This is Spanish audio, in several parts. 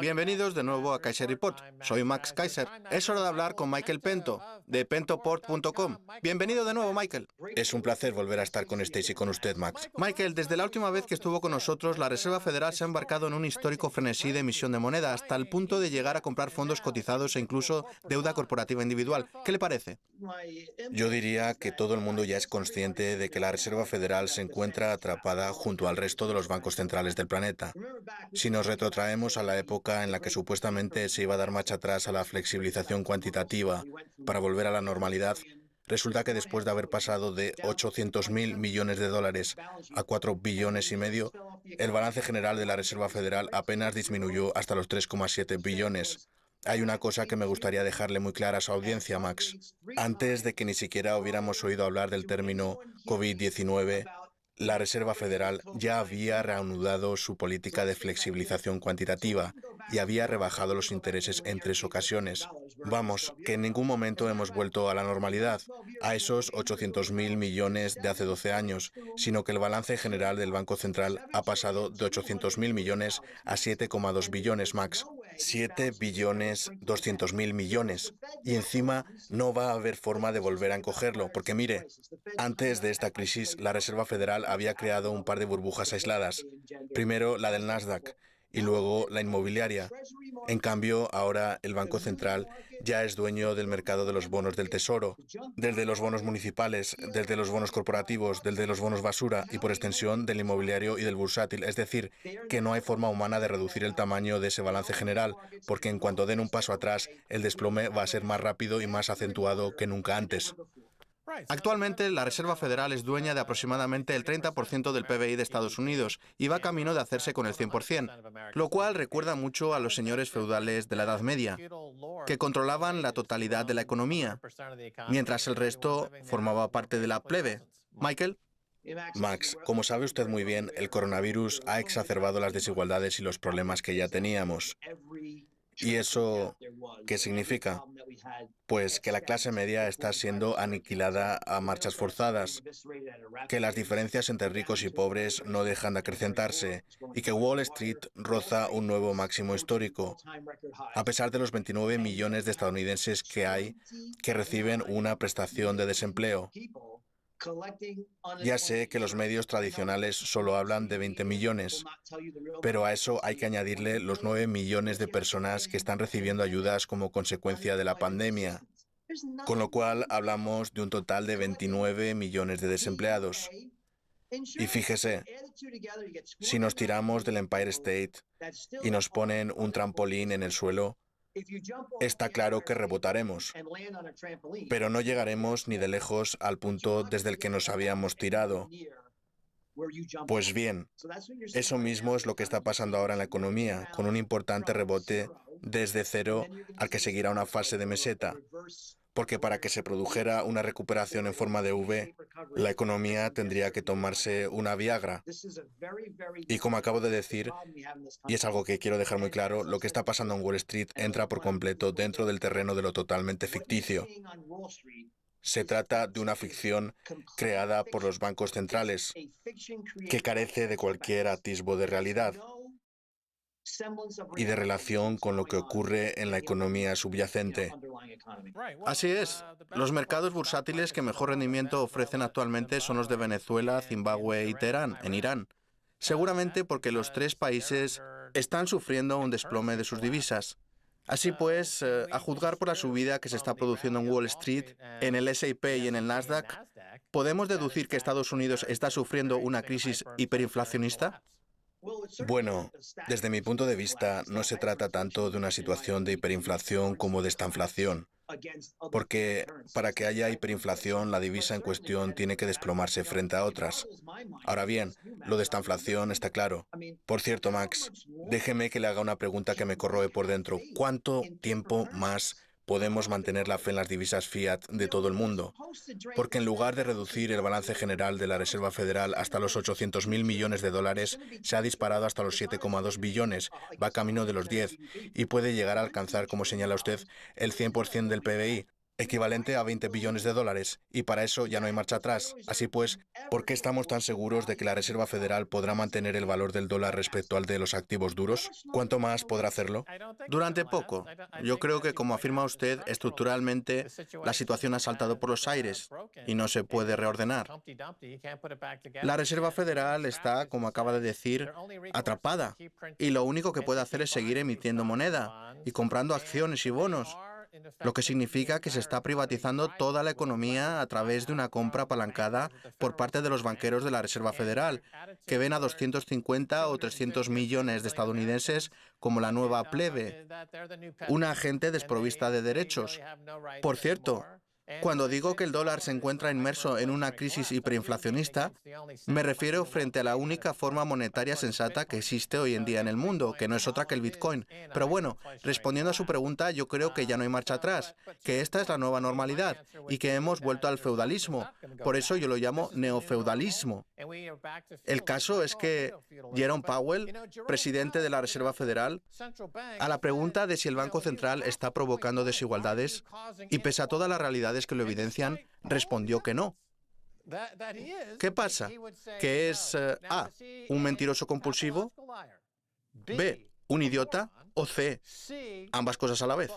Bienvenidos de nuevo a Kaiser Report. Soy Max Kaiser. Es hora de hablar con Michael Pento, de pentoport.com. Bienvenido de nuevo, Michael. Es un placer volver a estar con Stacy y con usted, Max. Michael, desde la última vez que estuvo con nosotros, la Reserva Federal se ha embarcado en un histórico frenesí de emisión de moneda, hasta el punto de llegar a comprar fondos cotizados e incluso deuda corporativa individual. ¿Qué le parece? Yo diría que todo el mundo ya es consciente de que la Reserva Federal se encuentra atrapada junto al resto de los bancos centrales del planeta. Si nos retrotraemos a la época en la que supuestamente se iba a dar marcha atrás a la flexibilización cuantitativa para volver a la normalidad, resulta que después de haber pasado de 800.000 millones de dólares a 4 billones y medio, el balance general de la Reserva Federal apenas disminuyó hasta los 3,7 billones. Hay una cosa que me gustaría dejarle muy clara a su audiencia, Max. Antes de que ni siquiera hubiéramos oído hablar del término COVID-19, la Reserva Federal ya había reanudado su política de flexibilización cuantitativa y había rebajado los intereses en 3 ocasiones. Vamos, que en ningún momento hemos vuelto a la normalidad, a esos 800.000 millones de hace 12 años, sino que el balance general del Banco Central ha pasado de 800.000 millones a 7,2 billones, Max. 7 billones 200.000 millones. Y encima no va a haber forma de volver a encogerlo, porque mire, antes de esta crisis la Reserva Federal había creado un par de burbujas aisladas. Primero la del Nasdaq y luego la inmobiliaria. En cambio, ahora el Banco Central ya es dueño del mercado de los bonos del Tesoro, del de los bonos municipales, del de los bonos corporativos, del de los bonos basura y por extensión del inmobiliario y del bursátil. Es decir, que no hay forma humana de reducir el tamaño de ese balance general, porque en cuanto den un paso atrás, el desplome va a ser más rápido y más acentuado que nunca antes. Actualmente, la Reserva Federal es dueña de aproximadamente el 30% del PBI de Estados Unidos y va camino de hacerse con el 100%, lo cual recuerda mucho a los señores feudales de la Edad Media, que controlaban la totalidad de la economía, mientras el resto formaba parte de la plebe. Michael. Max, como sabe usted muy bien, el coronavirus ha exacerbado las desigualdades y los problemas que ya teníamos. ¿Y eso qué significa? Pues que la clase media está siendo aniquilada a marchas forzadas, que las diferencias entre ricos y pobres no dejan de acrecentarse y que Wall Street roza un nuevo máximo histórico, a pesar de los 29 millones de estadounidenses que hay que reciben una prestación de desempleo. Ya sé que los medios tradicionales solo hablan de 20 millones, pero a eso hay que añadirle los 9 millones de personas que están recibiendo ayudas como consecuencia de la pandemia, con lo cual hablamos de un total de 29 millones de desempleados. Y fíjese, si nos tiramos del Empire State y nos ponen un trampolín en el suelo, está claro que rebotaremos, pero no llegaremos ni de lejos al punto desde el que nos habíamos tirado. Pues bien, eso mismo es lo que está pasando ahora en la economía, con un importante rebote desde cero al que seguirá una fase de meseta. Porque para que se produjera una recuperación en forma de V, la economía tendría que tomarse una Viagra. Y como acabo de decir, y es algo que quiero dejar muy claro, lo que está pasando en Wall Street entra por completo dentro del terreno de lo totalmente ficticio. Se trata de una ficción creada por los bancos centrales, que carece de cualquier atisbo de realidad y de relación con lo que ocurre en la economía subyacente. Así es. Los mercados bursátiles que mejor rendimiento ofrecen actualmente son los de Venezuela, Zimbabue y Teherán, en Irán. Seguramente porque los 3 países están sufriendo un desplome de sus divisas. Así pues, a juzgar por la subida que se está produciendo en Wall Street, en el S&P y en el Nasdaq, ¿podemos deducir que Estados Unidos está sufriendo una crisis hiperinflacionista? Bueno, desde mi punto de vista, no se trata tanto de una situación de hiperinflación como de estanflación, porque para que haya hiperinflación, la divisa en cuestión tiene que desplomarse frente a otras. Ahora bien, lo de estanflación está claro. Por cierto, Max, déjeme que le haga una pregunta que me corroe por dentro. ¿Cuánto tiempo más podemos mantener la fe en las divisas fiat de todo el mundo? Porque en lugar de reducir el balance general de la Reserva Federal hasta los 800.000 millones de dólares, se ha disparado hasta los 7,2 billones, va camino de los 10, y puede llegar a alcanzar, como señala usted, el 100% del PBI. equivalente a 20 billones de dólares, y para eso ya no hay marcha atrás. Así pues, ¿por qué estamos tan seguros de que la Reserva Federal podrá mantener el valor del dólar respecto al de los activos duros? ¿Cuánto más podrá hacerlo? Durante poco. Yo creo que, como afirma usted, estructuralmente la situación ha saltado por los aires y no se puede reordenar. La Reserva Federal está, como acaba de decir, atrapada, y lo único que puede hacer es seguir emitiendo moneda y comprando acciones y bonos, lo que significa que se está privatizando toda la economía a través de una compra apalancada por parte de los banqueros de la Reserva Federal, que ven a 250 o 300 millones de estadounidenses como la nueva plebe, una gente desprovista de derechos. Por cierto, cuando digo que el dólar se encuentra inmerso en una crisis hiperinflacionista, me refiero frente a la única forma monetaria sensata que existe hoy en día en el mundo, que no es otra que el Bitcoin. Pero bueno, respondiendo a su pregunta, yo creo que ya no hay marcha atrás, que esta es la nueva normalidad y que hemos vuelto al feudalismo. Por eso yo lo llamo neofeudalismo. El caso es que Jerome Powell, presidente de la Reserva Federal, a la pregunta de si el Banco Central está provocando desigualdades, y pese a todas las realidades que lo evidencian, respondió que no. ¿Qué pasa? ¿Que es A, un mentiroso compulsivo? ¿B, un idiota? ¿O C, ambas cosas a la vez?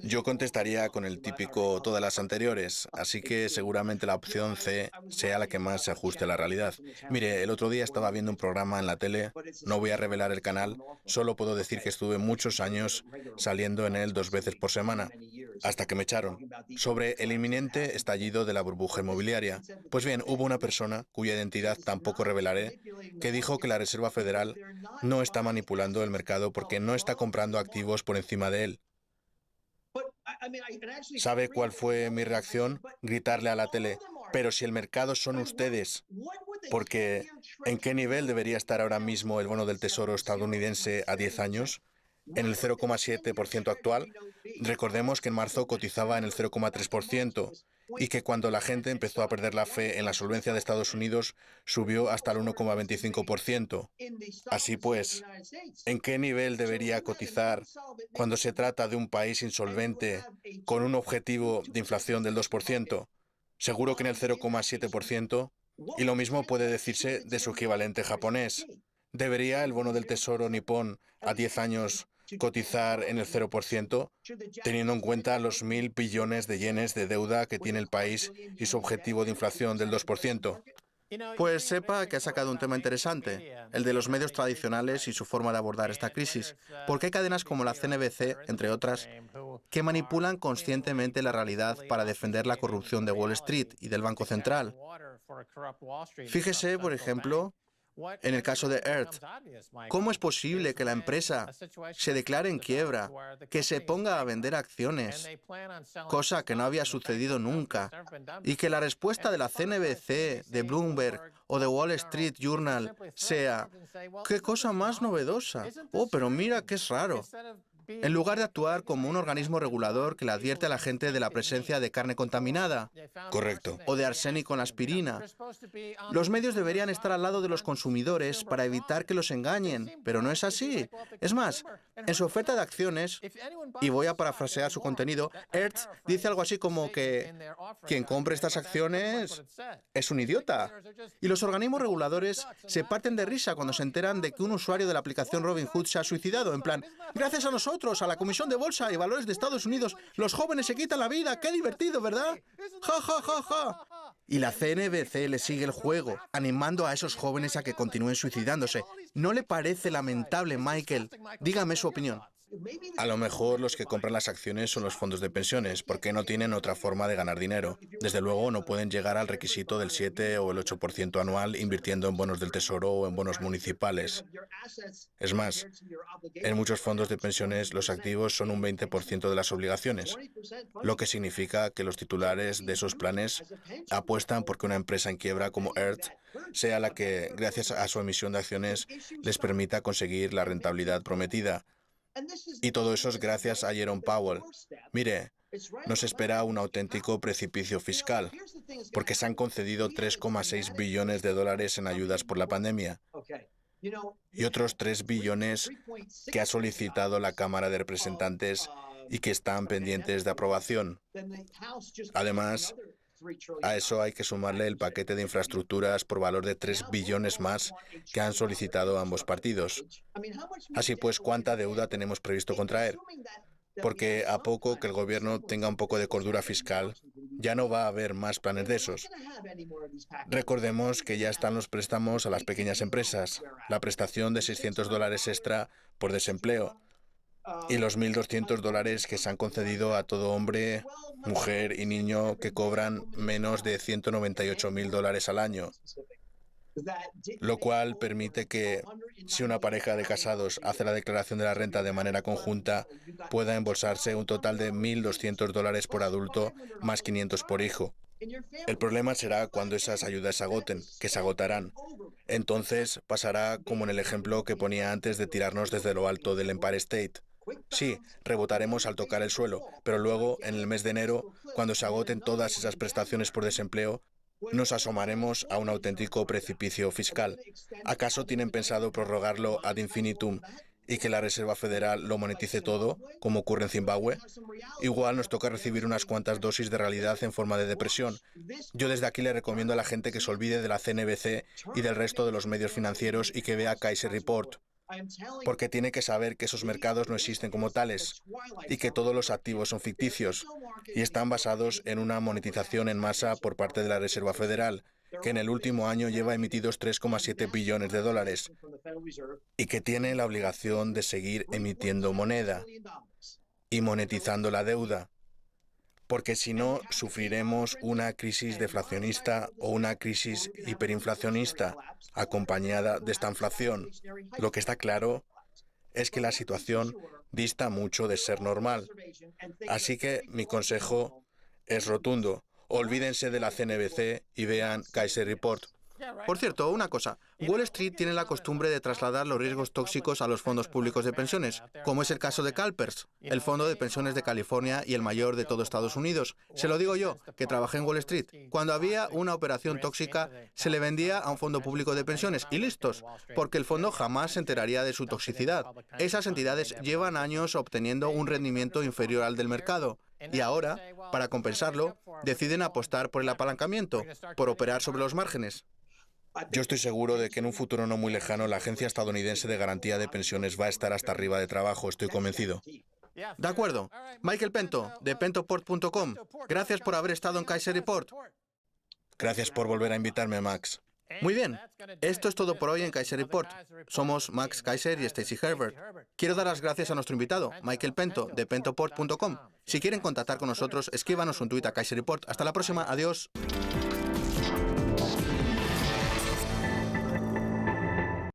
Yo contestaría con el típico todas las anteriores, así que seguramente la opción C sea la que más se ajuste a la realidad. Mire, el otro día estaba viendo un programa en la tele, no voy a revelar el canal, solo puedo decir que estuve muchos años saliendo en él 2 veces por semana, hasta que me echaron, sobre el inminente estallido de la burbuja inmobiliaria. Pues bien, hubo una persona, cuya identidad tampoco revelaré, que dijo que la Reserva Federal no está manipulando el mercado porque no está comprando activos por encima de él. ¿Sabe cuál fue mi reacción? Gritarle a la tele, pero si el mercado son ustedes, porque ¿en qué nivel debería estar ahora mismo el bono del Tesoro estadounidense a 10 años? ¿En el 0,7% actual? Recordemos que en marzo cotizaba en el 0,3% y que cuando la gente empezó a perder la fe en la solvencia de Estados Unidos, subió hasta el 1,25%. Así pues, ¿en qué nivel debería cotizar cuando se trata de un país insolvente con un objetivo de inflación del 2%? Seguro que en el 0,7%, y lo mismo puede decirse de su equivalente japonés. ¿Debería el bono del Tesoro nipón a 10 años cotizar en el 0%, teniendo en cuenta los 1.000 billones de yenes de deuda que tiene el país y su objetivo de inflación del 2%? Pues sepa que ha sacado un tema interesante, el de los medios tradicionales y su forma de abordar esta crisis, porque hay cadenas como la CNBC, entre otras, que manipulan conscientemente la realidad para defender la corrupción de Wall Street y del Banco Central. Fíjese, por ejemplo, en el caso de Earth, ¿cómo es posible que la empresa se declare en quiebra, que se ponga a vender acciones, cosa que no había sucedido nunca, y que la respuesta de la CNBC, de Bloomberg o de Wall Street Journal sea «¡Qué cosa más novedosa! ¡Oh, pero mira qué es raro!», en lugar de actuar como un organismo regulador que le advierte a la gente de la presencia de carne contaminada Correcto. o de arsénico en la aspirina? Los medios deberían estar al lado de los consumidores para evitar que los engañen, pero no es así. Es más, en su oferta de acciones, y voy a parafrasear su contenido, Hertz dice algo así como que quien compre estas acciones es un idiota. Y los organismos reguladores se parten de risa cuando se enteran de que un usuario de la aplicación Robinhood se ha suicidado, en plan, gracias a nosotros, a la Comisión de Bolsa y Valores de Estados Unidos, los jóvenes se quitan la vida. ¡Qué divertido!, ¿verdad? ¡Ja, ja, ja, ja! Y la CNBC le sigue el juego, animando a esos jóvenes a que continúen suicidándose. ¿No le parece lamentable, Michael? Dígame su opinión. A lo mejor los que compran las acciones son los fondos de pensiones, porque no tienen otra forma de ganar dinero. Desde luego no pueden llegar al requisito del 7 o el 8% anual invirtiendo en bonos del Tesoro o en bonos municipales. Es más, en muchos fondos de pensiones los activos son un 20% de las obligaciones, lo que significa que los titulares de esos planes apuestan porque una empresa en quiebra como Earth sea la que, gracias a su emisión de acciones, les permita conseguir la rentabilidad prometida. Y todo eso es gracias a Jerome Powell. Mire, nos espera un auténtico precipicio fiscal, porque se han concedido 3,6 billones de dólares en ayudas por la pandemia y otros 3 billones que ha solicitado la Cámara de Representantes y que están pendientes de aprobación. Además, a eso hay que sumarle el paquete de infraestructuras por valor de 3 billones más que han solicitado ambos partidos. Así pues, ¿cuánta deuda tenemos previsto contraer? Porque a poco que el gobierno tenga un poco de cordura fiscal, ya no va a haber más planes de esos. Recordemos que ya están los préstamos a las pequeñas empresas, la prestación de $600 extra por desempleo y los $1.200 que se han concedido a todo hombre, mujer y niño que cobran menos de $198.000 al año, lo cual permite que, si una pareja de casados hace la declaración de la renta de manera conjunta, pueda embolsarse un total de $1.200 por adulto más 500 por hijo. El problema será cuando esas ayudas se agoten, que se agotarán. Entonces pasará como en el ejemplo que ponía antes de tirarnos desde lo alto del Empire State. Sí, rebotaremos al tocar el suelo, pero luego, en el mes de enero, cuando se agoten todas esas prestaciones por desempleo, nos asomaremos a un auténtico precipicio fiscal. ¿Acaso tienen pensado prorrogarlo ad infinitum y que la Reserva Federal lo monetice todo, como ocurre en Zimbabue? Igual nos toca recibir unas cuantas dosis de realidad en forma de depresión. Yo desde aquí le recomiendo a la gente que se olvide de la CNBC y del resto de los medios financieros y que vea Kaiser Report, porque tiene que saber que esos mercados no existen como tales y que todos los activos son ficticios y están basados en una monetización en masa por parte de la Reserva Federal, que en el último año lleva emitidos 3,7 billones de dólares y que tiene la obligación de seguir emitiendo moneda y monetizando la deuda, porque si no, sufriremos una crisis deflacionista o una crisis hiperinflacionista acompañada de esta inflación. Lo que está claro es que la situación dista mucho de ser normal. Así que mi consejo es rotundo. Olvídense de la CNBC y vean Kaiser Report. Por cierto, una cosa, Wall Street tiene la costumbre de trasladar los riesgos tóxicos a los fondos públicos de pensiones, como es el caso de CalPERS, el fondo de pensiones de California y el mayor de todo Estados Unidos. Se lo digo yo, que trabajé en Wall Street. Cuando había una operación tóxica, se le vendía a un fondo público de pensiones y listos, porque el fondo jamás se enteraría de su toxicidad. Esas entidades llevan años obteniendo un rendimiento inferior al del mercado. Y ahora, para compensarlo, deciden apostar por el apalancamiento, por operar sobre los márgenes. Yo estoy seguro de que en un futuro no muy lejano la Agencia Estadounidense de Garantía de Pensiones va a estar hasta arriba de trabajo, estoy convencido. De acuerdo. Michael Pento, de pentoport.com. Gracias por haber estado en Kaiser Report. Gracias por volver a invitarme, Max. Muy bien. Esto es todo por hoy en Kaiser Report. Somos Max Kaiser y Stacy Herbert. Quiero dar las gracias a nuestro invitado, Michael Pento, de pentoport.com. Si quieren contactar con nosotros, escríbanos un tuit a Kaiser Report. Hasta la próxima. Adiós.